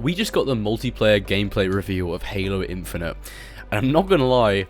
we just got the multiplayer gameplay reveal of Halo Infinite, and I'm not gonna lie,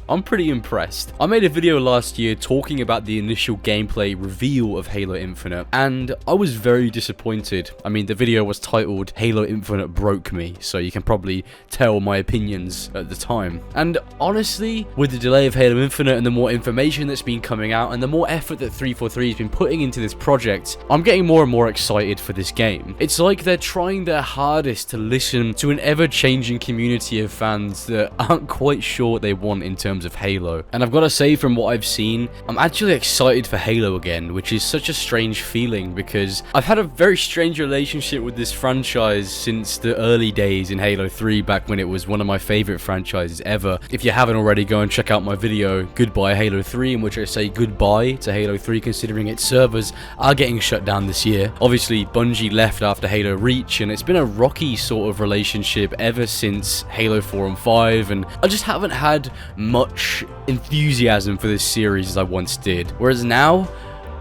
I'm pretty impressed. I made a video last year talking about the initial gameplay reveal of Halo Infinite, and I was very disappointed. I mean, the video was titled Halo Infinite Broke Me, so you can probably tell my opinions at the time. And honestly, with the delay of Halo Infinite and the more information that's been coming out and the more effort that 343 has been putting into this project, I'm getting more and more excited for this game. It's like they're trying their hardest to listen to an ever-changing community of fans that aren't quite sure what they want in terms of Halo. And I've got to say, from what I've seen, I'm actually excited for Halo again, which is such a strange feeling because I've had a very strange relationship with this franchise since the early days in Halo 3, back when it was one of my favorite franchises ever. If you haven't already, go and check out my video, Goodbye Halo 3, in which I say goodbye to Halo 3 considering its servers are getting shut down this year. Obviously, Bungie left after Halo Reach, and it's been a rocky sort of relationship ever since Halo 4 and 5, and I just haven't had much enthusiasm for this series as I once did. Whereas now,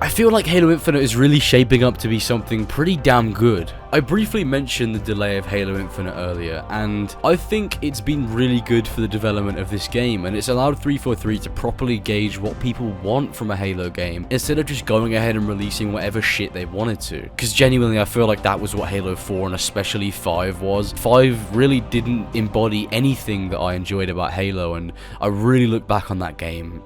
I feel like Halo Infinite is really shaping up to be something pretty damn good. I briefly mentioned the delay of Halo Infinite earlier, and I think it's been really good for the development of this game, and it's allowed 343 to properly gauge what people want from a Halo game, instead of just going ahead and releasing whatever shit they wanted to. Because genuinely, I feel like that was what Halo 4 and especially 5 was. 5 really didn't embody anything that I enjoyed about Halo, and I really look back on that game,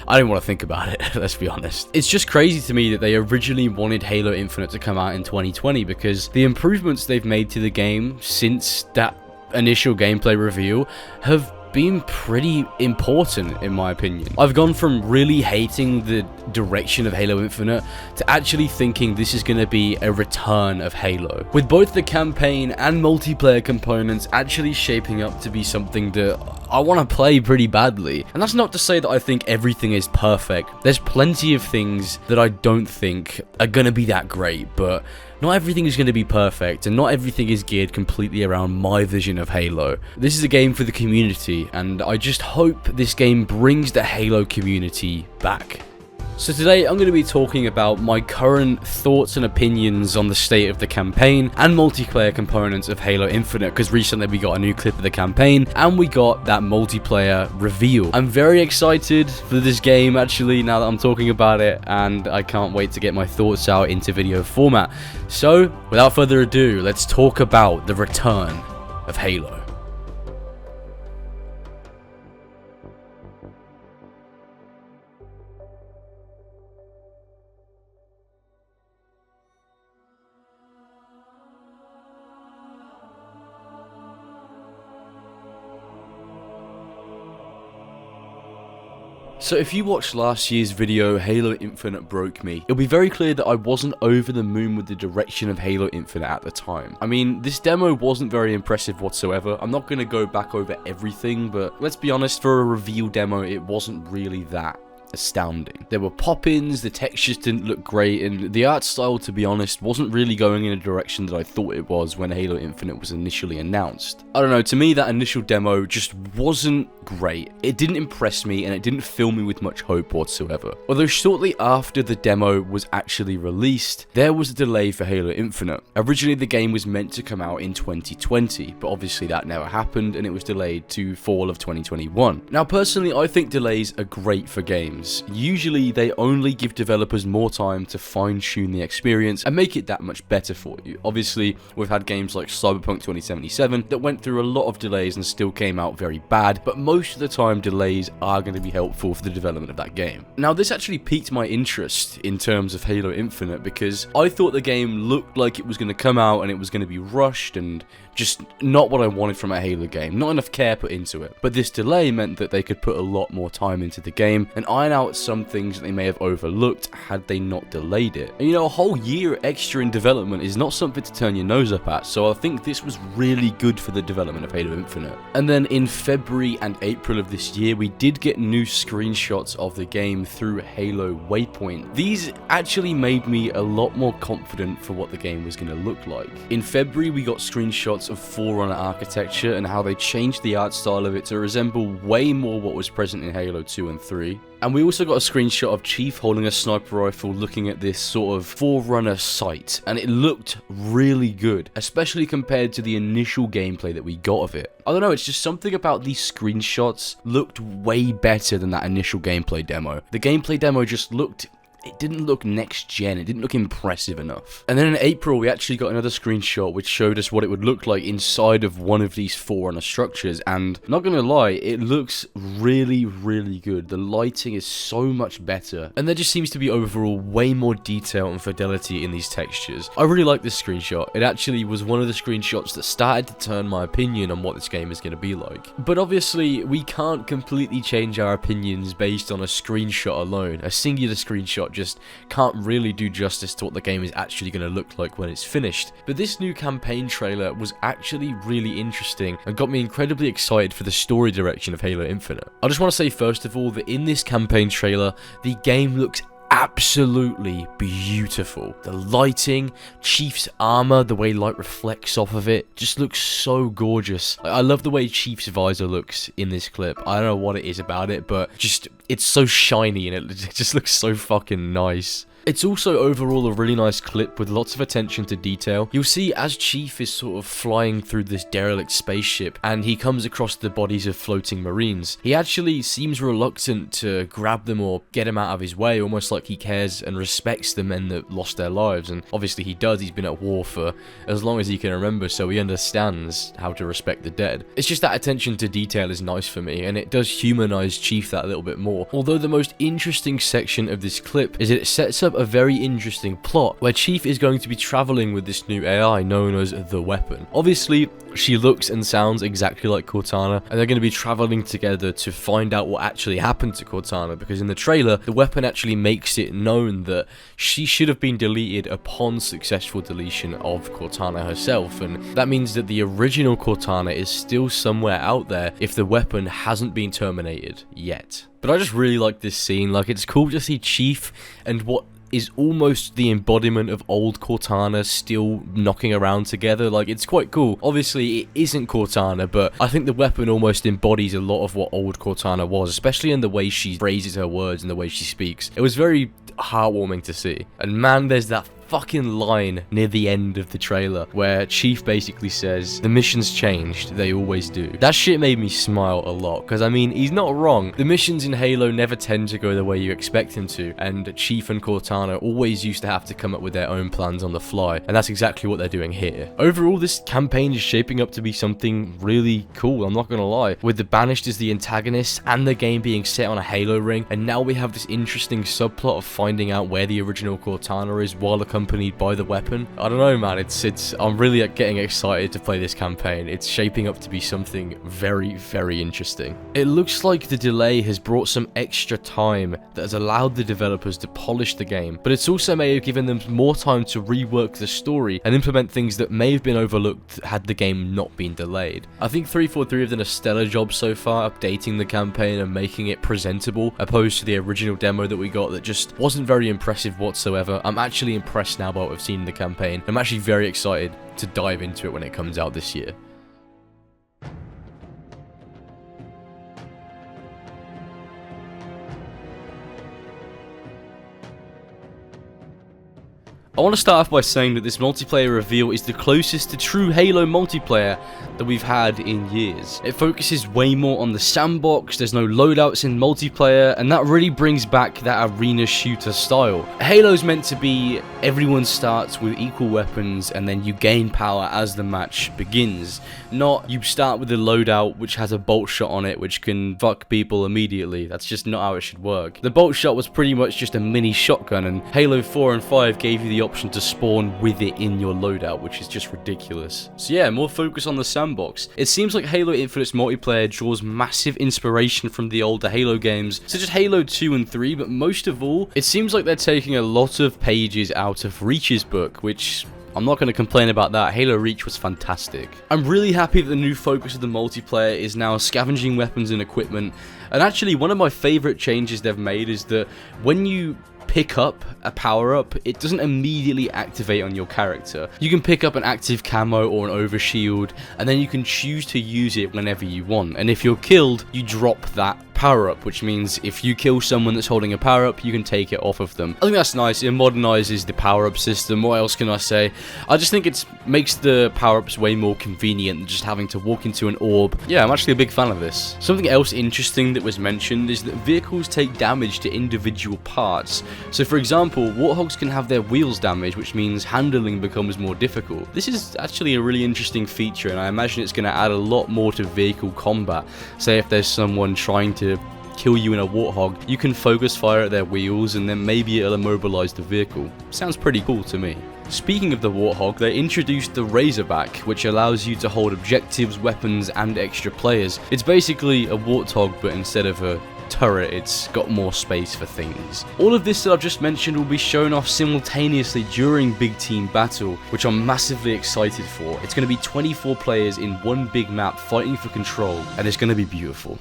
I don't want to think about it, let's be honest. It's just crazy to me that they originally wanted Halo Infinite to come out in 2020, because the improvements they've made to the game since that initial gameplay reveal have been pretty important, in my opinion. I've gone from really hating the direction of Halo Infinite to actually thinking this is going to be a return of Halo, with both the campaign and multiplayer components actually shaping up to be something that I want to play pretty badly. And that's not to say that I think everything is perfect. There's plenty of things that I don't think are going to be that great, but not everything is going to be perfect, and not everything is geared completely around my vision of Halo. This is a game for the community, and I just hope this game brings the Halo community back. So today I'm going to be talking about my current thoughts and opinions on the state of the campaign and multiplayer components of Halo Infinite, because recently we got a new clip of the campaign and we got that multiplayer reveal. I'm very excited for this game actually, now that I'm talking about it, and I can't wait to get my thoughts out into video format. So without further ado, let's talk about the return of Halo. So if you watched last year's video, Halo Infinite Broke Me, it'll be very clear that I wasn't over the moon with the direction of Halo Infinite at the time. I mean, this demo wasn't very impressive whatsoever. I'm not going to go back over everything, but let's be honest, for a reveal demo, it wasn't really that astounding. There were pop-ins, the textures didn't look great, and the art style, to be honest, wasn't really going in a direction that I thought it was when Halo Infinite was initially announced. I don't know, to me that initial demo just wasn't great. It didn't impress me, and it didn't fill me with much hope whatsoever. Although shortly after the demo was actually released, there was a delay for Halo Infinite. Originally the game was meant to come out in 2020, but obviously that never happened, and it was delayed to fall of 2021. Now personally, I think delays are great for games. Usually they only give developers more time to fine-tune the experience and make it that much better for you. Obviously, we've had games like Cyberpunk 2077 that went through a lot of delays and still came out very bad, but most of the time delays are going to be helpful for the development of that game. Now this actually piqued my interest in terms of Halo Infinite, because I thought the game looked like it was going to come out and it was going to be rushed and just not what I wanted from a Halo game, not enough care put into it. But this delay meant that they could put a lot more time into the game and iron out some things that they may have overlooked had they not delayed it. And you know, a whole year extra in development is not something to turn your nose up at, so I think this was really good for the development of Halo Infinite. And then in February and April of this year, we did get new screenshots of the game through Halo Waypoint. These actually made me a lot more confident for what the game was going to look like. In February, we got screenshots of Forerunner architecture and how they changed the art style of it to resemble way more what was present in Halo 2 and 3. And we also got a screenshot of Chief holding a sniper rifle looking at this sort of Forerunner sight, and it looked really good, especially compared to the initial gameplay that we got of it. I don't know, it's just something about these screenshots looked way better than that initial gameplay demo. The gameplay demo just looked... it didn't look next gen, it didn't look impressive enough. And then in April, we actually got another screenshot which showed us what it would look like inside of one of these Forerunner structures, and not gonna lie, it looks really, really good. The lighting is so much better, and there just seems to be overall way more detail and fidelity in these textures. I really like this screenshot. It actually was one of the screenshots that started to turn my opinion on what this game is gonna be like. But obviously, we can't completely change our opinions based on a screenshot alone. A singular screenshot just can't really do justice to what the game is actually going to look like when it's finished. But this new campaign trailer was actually really interesting and got me incredibly excited for the story direction of Halo Infinite. I just want to say first of all that in this campaign trailer, the game looks absolutely beautiful. The lighting, Chief's armor, the way light reflects off of it, just looks so gorgeous. I love the way Chief's visor looks in this clip. I don't know what it is about it, but just, it's so shiny and it just looks so fucking nice. It's also overall a really nice clip with lots of attention to detail. You'll see as Chief is sort of flying through this derelict spaceship and he comes across the bodies of floating Marines, he actually seems reluctant to grab them or get them out of his way, almost like he cares and respects the men that lost their lives. And obviously he does, he's been at war for as long as he can remember, so he understands how to respect the dead. It's just that attention to detail is nice for me, and it does humanize Chief that little bit more. Although the most interesting section of this clip is it sets up a very interesting plot where Chief is going to be traveling with this new AI known as the Weapon. Obviously, she looks and sounds exactly like Cortana, and they're going to be traveling together to find out what actually happened to Cortana, because in the trailer, the Weapon actually makes it known that she should have been deleted upon successful deletion of Cortana herself, and that means that the original Cortana is still somewhere out there if the Weapon hasn't been terminated yet. But I just really like this scene. Like, it's cool to see Chief and what is almost the embodiment of old Cortana still knocking around together. Like, it's quite cool. Obviously, it isn't Cortana, but I think the Weapon almost embodies a lot of what old Cortana was, especially in the way she phrases her words and the way she speaks. It was very heartwarming to see. And man, there's that fucking line near the end of the trailer where Chief basically says, "The mission's changed, they always do." That shit made me smile a lot, because I mean, he's not wrong. The missions in Halo never tend to go the way you expect them to, and Chief and Cortana always used to have to come up with their own plans on the fly, and that's exactly what they're doing here. Overall, this campaign is shaping up to be something really cool, I'm not gonna lie. With the Banished as the antagonist, and the game being set on a Halo ring, and now we have this interesting subplot of finding out where the original Cortana is while accompanied by the Weapon. I don't know, man, I'm really getting excited to play this campaign. It's shaping up to be something very, very interesting. It looks like the delay has brought some extra time that has allowed the developers to polish the game, but it's also may have given them more time to rework the story and implement things that may have been overlooked had the game not been delayed. I think 343 have done a stellar job so far updating the campaign and making it presentable, opposed to the original demo that we got that just wasn't very impressive whatsoever. I'm actually impressed now by what I've seen in the campaign. I'm actually very excited to dive into it when it comes out this year. I want to start off by saying that this multiplayer reveal is the closest to true Halo multiplayer that we've had in years. It focuses way more on the sandbox, there's no loadouts in multiplayer, and that really brings back that arena shooter style. Halo's meant to be everyone starts with equal weapons and then you gain power as the match begins. Not you start with a loadout which has a bolt shot on it which can fuck people immediately. That's just not how it should work. The bolt shot was pretty much just a mini shotgun, and Halo 4 and 5 gave you the option to spawn with it in your loadout, which is just ridiculous. So yeah, more focus on the sandbox. It seems like Halo Infinite's multiplayer draws massive inspiration from the older Halo games, such as Halo 2 and 3, but most of all, it seems like they're taking a lot of pages out of Reach's book, which I'm not going to complain about that. Halo Reach was fantastic. I'm really happy that the new focus of the multiplayer is now scavenging weapons and equipment, and actually one of my favourite changes they've made is that when you pick up a power-up, it doesn't immediately activate on your character. You can pick up an active camo or an overshield, and then you can choose to use it whenever you want, and if you're killed, you drop that power-up, which means if you kill someone that's holding a power-up, you can take it off of them. I think that's nice. It modernizes the power-up system. What else can I say? I just think it makes the power-ups way more convenient than just having to walk into an orb. Yeah, I'm actually a big fan of this. Something else interesting that was mentioned is that vehicles take damage to individual parts. So for example, warthogs can have their wheels damaged, which means handling becomes more difficult. This is actually a really interesting feature, and I imagine it's going to add a lot more to vehicle combat. Say if there's someone trying to kill you in a warthog, you can focus fire at their wheels and then maybe it'll immobilize the vehicle. Sounds pretty cool to me. Speaking of the warthog, they introduced the Razorback, which allows you to hold objectives, weapons, and extra players. It's basically a warthog, but instead of a turret, it's got more space for things. All of this that I've just mentioned will be shown off simultaneously during Big Team Battle, which I'm massively excited for. It's going to be 24 players in one big map fighting for control, and it's going to be beautiful.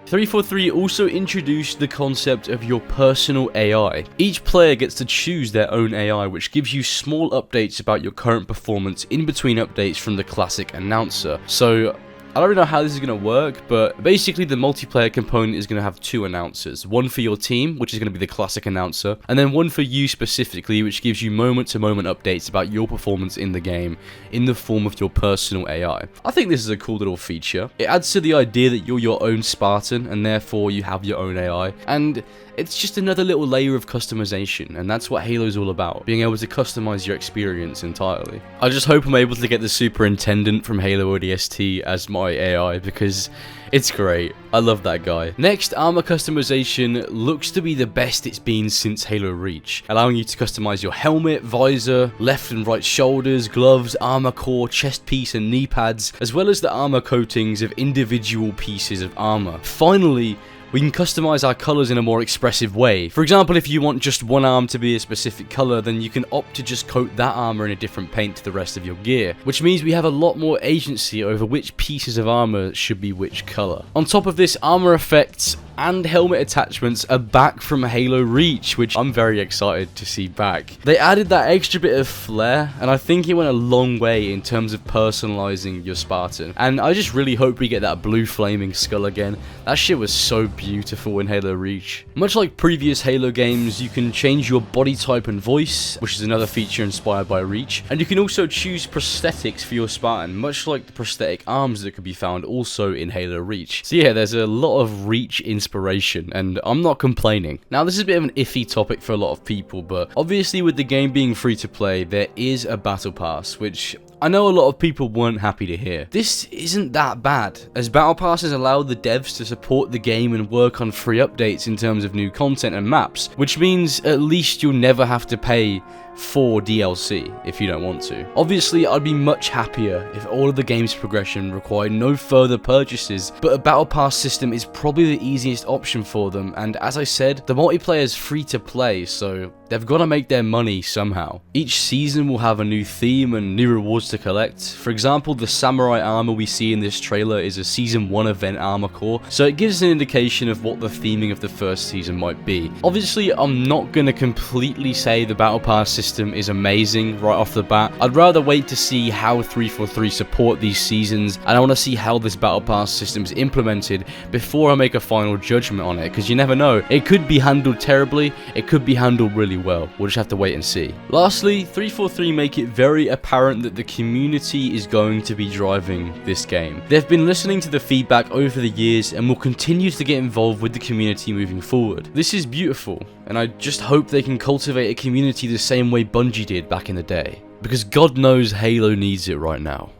343 also introduced the concept of your personal AI. Each player gets to choose their own AI, which gives you small updates about your current performance in between updates from the classic announcer. So I don't really know how this is going to work, but basically the multiplayer component is going to have two announcers. One for your team, which is going to be the classic announcer, and then one for you specifically, which gives you moment-to-moment updates about your performance in the game in the form of your personal AI. I think this is a cool little feature. It adds to the idea that you're your own Spartan, and therefore you have your own AI, and it's just another little layer of customization, and that's what Halo's all about, being able to customize your experience entirely. I just hope I'm able to get the Superintendent from Halo ODST as my AI, because it's great. I love that guy. Next, armor customization looks to be the best it's been since Halo Reach, allowing you to customize your helmet, visor, left and right shoulders, gloves, armor core, chest piece, and knee pads, as well as the armor coatings of individual pieces of armor. Finally, we can customize our colors in a more expressive way. For example, if you want just one arm to be a specific color, then you can opt to just coat that armor in a different paint to the rest of your gear, which means we have a lot more agency over which pieces of armor should be which color. On top of this, armor effects and helmet attachments are back from Halo Reach, which I'm very excited to see back. They added that extra bit of flair, and I think it went a long way in terms of personalizing your Spartan. And I just really hope we get that blue flaming skull again. That shit was so beautiful in Halo Reach. Much like previous Halo games, you can change your body type and voice, which is another feature inspired by Reach, and you can also choose prosthetics for your Spartan, much like the prosthetic arms that could be found also in Halo Reach. So yeah, there's a lot of Reach inspiration, and I'm not complaining. Now, this is a bit of an iffy topic for a lot of people, but obviously with the game being free to play, there is a battle pass, which I know a lot of people weren't happy to hear. This isn't that bad, as battle passes allow the devs to support the game and work on free updates in terms of new content and maps, which means at least you'll never have to pay for DLC if you don't want to. Obviously, I'd be much happier if all of the game's progression required no further purchases, but a battle pass system is probably the easiest option for them, and as I said, the multiplayer is free to play, so they've got to make their money somehow. Each season will have a new theme and new rewards to collect. For example, the samurai armor we see in this trailer is a Season 1 event armor core, so it gives an indication of what the theming of the first season might be. Obviously, I'm not going to completely say the battle pass system is amazing right off the bat. I'd rather wait to see how 343 support these seasons, and I want to see how this battle pass system is implemented before I make a final judgment on it, because you never know. It could be handled terribly, it could be handled really well. We'll just have to wait and see. Lastly, 343 make it very apparent that the community is going to be driving this game. They've been listening to the feedback over the years and will continue to get involved with the community moving forward. This is beautiful, and I just hope they can cultivate a community the same way Bungie did back in the day, because God knows Halo needs it right now.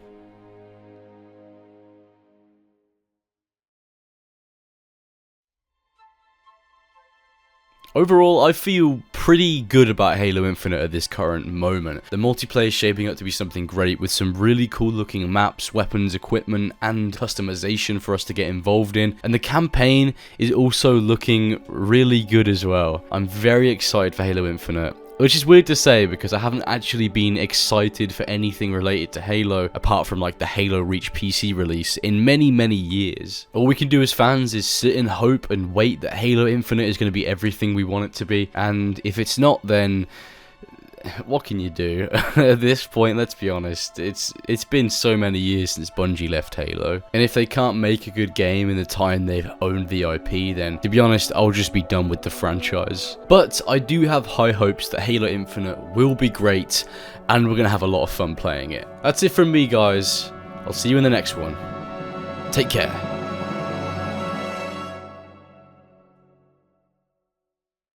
Overall, I feel pretty good about Halo Infinite at this current moment. The multiplayer is shaping up to be something great, with some really cool looking maps, weapons, equipment, and customization for us to get involved in. And the campaign is also looking really good as well. I'm very excited for Halo Infinite. Which is weird to say, because I haven't actually been excited for anything related to Halo, apart from like the Halo Reach PC release, in many years. All we can do as fans is sit and hope and wait that Halo Infinite is going to be everything we want it to be, and if it's not, then what can you do? At this point, let's be honest, it's been so many years since Bungie left Halo, and if they can't make a good game in the time they've owned the IP, then to be honest, I'll just be done with the franchise. But I do have high hopes that Halo Infinite will be great, and we're gonna have a lot of fun playing it. That's it from me, guys. I'll see you in the next one. Take care.